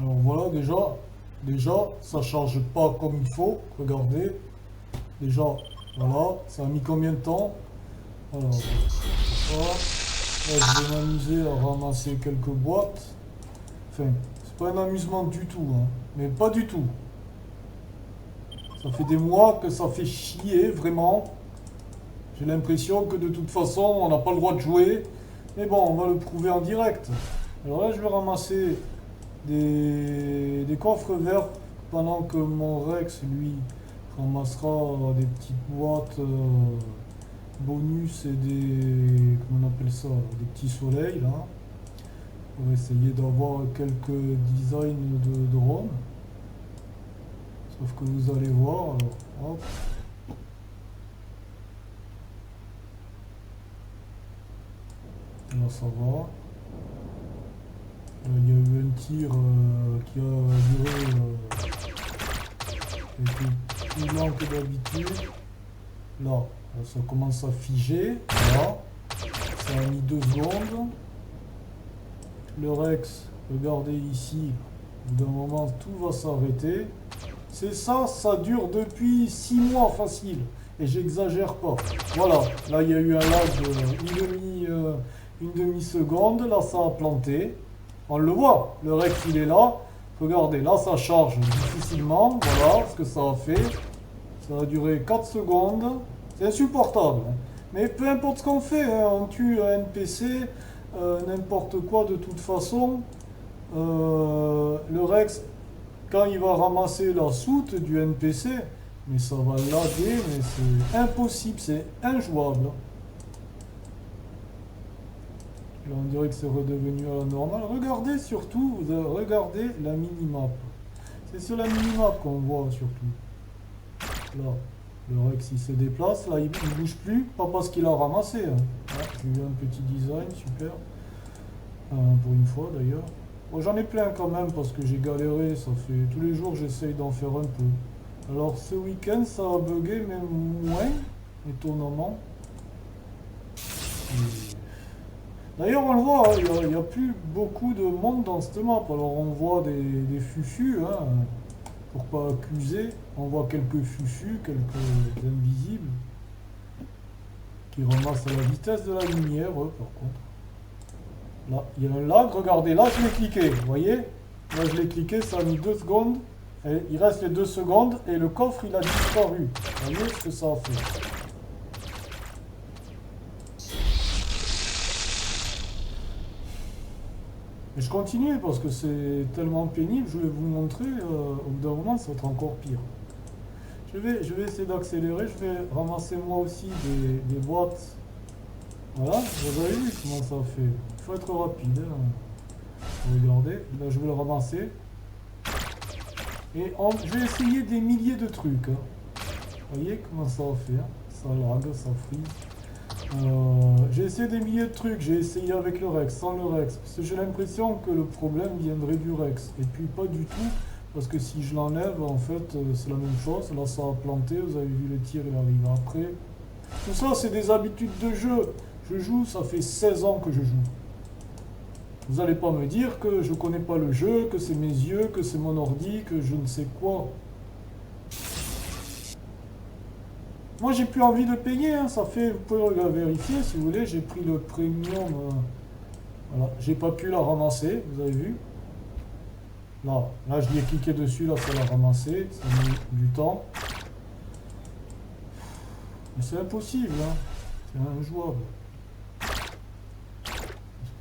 Alors voilà, déjà, ça charge pas comme il faut. Regardez. Déjà, voilà, ça a mis combien de temps? Alors, voilà. Là, je vais m'amuser à ramasser quelques boîtes. Enfin, c'est pas un amusement du tout, hein. Mais pas du tout. Ça fait des mois que ça fait chier, vraiment. J'ai l'impression que de toute façon, on n'a pas le droit de jouer. Mais bon, on va le prouver en direct. Alors là, je vais ramasser des coffres verts pendant que mon Rex, lui, ramassera des petites boîtes bonus et des... comment on appelle ça? Des petits soleils, là. Pour essayer d'avoir quelques designs de drones. Sauf que vous allez voir, alors, hop. Là, ça va. Il y a eu un tir qui a duré qui était plus lent que d'habitude. Là, ça commence à figer. Là, ça a mis 2 secondes. Le Rex, regardez ici, au bout d'un moment, tout va s'arrêter. C'est ça, ça dure depuis 6 mois facile. Et j'exagère pas. Voilà, là, il y a eu un lag une demi-seconde. Là, ça a planté. On le voit, le Rex il est là. Regardez, là ça charge difficilement. Voilà ce que ça a fait. Ça a duré 4 secondes. C'est insupportable, hein. Mais peu importe ce qu'on fait, hein, on tue un NPC, n'importe quoi de toute façon. Le Rex, quand il va ramasser la soute du NPC, mais ça va laguer, mais c'est impossible, c'est injouable. Là, on dirait que c'est redevenu à la normale. Regardez surtout, regardez la minimap. C'est sur la minimap qu'on voit surtout. Là, le Rex il se déplace, là il bouge plus, pas parce qu'il a ramassé, hein. Là, j'ai eu un petit design, super. Pour une fois d'ailleurs. Bon, j'en ai plein quand même parce que j'ai galéré, ça fait tous les jours j'essaye d'en faire un peu. Alors ce week-end ça a bugué, mais moins, étonnamment. D'ailleurs, on le voit, hein, il n'y a plus beaucoup de monde dans cette map. Alors, on voit des fufus, hein, pour pas accuser. On voit quelques fufus, quelques invisibles, qui ramassent à la vitesse de la lumière, par contre. Là, il y a un lag, regardez, là, je l'ai cliqué, vous voyez? Là, je l'ai cliqué, ça a mis 2 secondes. Et il reste les 2 secondes, et le coffre, il a disparu. Vous voyez ce que ça a fait? Mais je continue parce que c'est tellement pénible, je vais vous montrer, au bout d'un moment ça va être encore pire. Je vais essayer d'accélérer, je vais ramasser moi aussi des boîtes. Voilà, vous avez vu comment ça fait. Il faut être rapide, hein. Regardez, là je vais le ramasser. Et je vais essayer des milliers de trucs, hein. Vous voyez comment ça fait, hein. Ça lag, ça frise. J'ai essayé des milliers de trucs, j'ai essayé avec le Rex, sans le Rex, parce que j'ai l'impression que le problème viendrait du Rex, et puis pas du tout, parce que si je l'enlève, en fait, c'est la même chose, là ça a planté, vous avez vu le tir, il arrive après. Tout ça, c'est des habitudes de jeu, je joue, ça fait 16 ans que je joue. Vous n'allez pas me dire que je connais pas le jeu, que c'est mes yeux, que c'est mon ordi, que je ne sais quoi. Moi j'ai plus envie de payer, hein. Ça fait, vous pouvez vérifier si vous voulez, j'ai pris le premium, voilà, j'ai pas pu la ramasser, vous avez vu. Là je l'ai cliqué dessus, là ça l'a ramassé, ça a mis du temps. Mais c'est impossible, hein. C'est injouable. Parce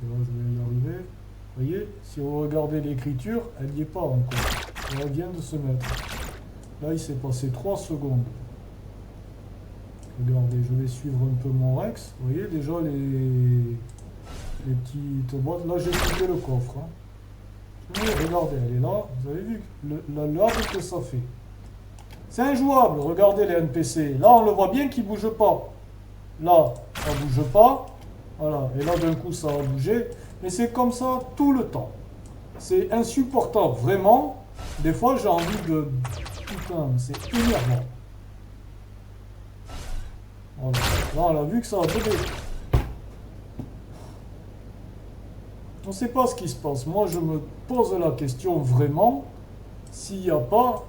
que là je vais y arriver. Vous voyez, si vous regardez l'écriture, elle n'y est pas encore. Elle vient de se mettre. Là il s'est passé 3 secondes. Regardez, je vais suivre un peu mon Rex. Vous voyez déjà les petites boîtes. Là, j'ai cliqué le coffre, hein. Regardez, elle est là. Vous avez vu la lag que ça fait. C'est injouable. Regardez les NPC. Là, on le voit bien qu'ils ne bougent pas. Là, ça ne bouge pas. Voilà. Et là, d'un coup, ça a bougé. Mais c'est comme ça tout le temps. C'est insupportable. Vraiment. Des fois, j'ai envie de... Putain, c'est énervant. Voilà. Là, on a vu que ça a bugué. ne sait pas ce qui se passe. Moi, je me pose la question vraiment s'il n'y a pas,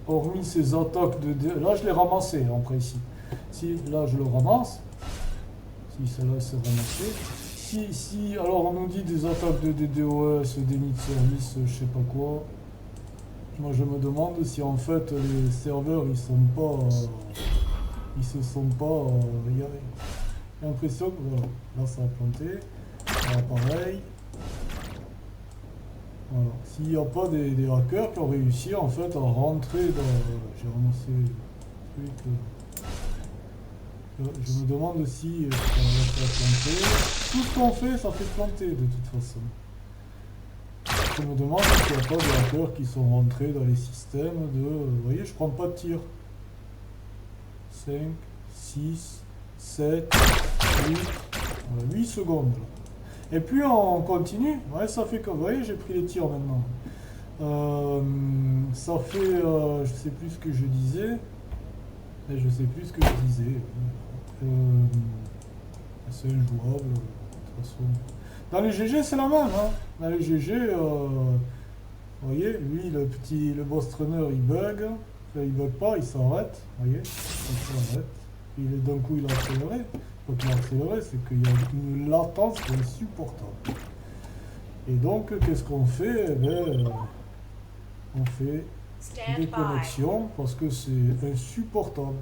hormis ces attaques là, je l'ai ramassé, après ici. Si, là, je le ramasse. Si, celle-là, c'est ramassé. Si, alors, on nous dit des attaques de DDoS, déni de service, je sais pas quoi. Moi, je me demande si, en fait, les serveurs, ils sont pas... ils se sont pas... regardez. J'ai l'impression que, voilà, là, ça a planté. Là, pareil. Voilà. S'il n'y a pas des hackers qui ont réussi en fait à rentrer dans... j'ai ramassé le truc. Je me demande si ça va planter. Tout ce qu'on fait, ça fait planter de toute façon. Je me demande s'il n'y a pas des hackers qui sont rentrés dans les systèmes de... vous voyez, je prends pas de tir. 5, 6, 7, 8, 8 secondes. Là. Et puis on continue, ouais, ça fait comme, vous voyez, j'ai pris les tirs maintenant. Ça fait, je sais plus ce que je disais, mais je sais plus ce que je disais. C'est injouable, de toute façon. Dans les GG, c'est la même, hein. Dans les GG, vous voyez, lui, le boss runner, il bug. Enfin, il bug pas, il s'arrête, vous voyez, il s'arrête. D'un coup, il a accéléré. Donc l'accéléré, c'est qu'il y a une latence qui est insupportable. Et donc, qu'est-ce qu'on fait? Eh bien, on fait des connexions parce que c'est insupportable.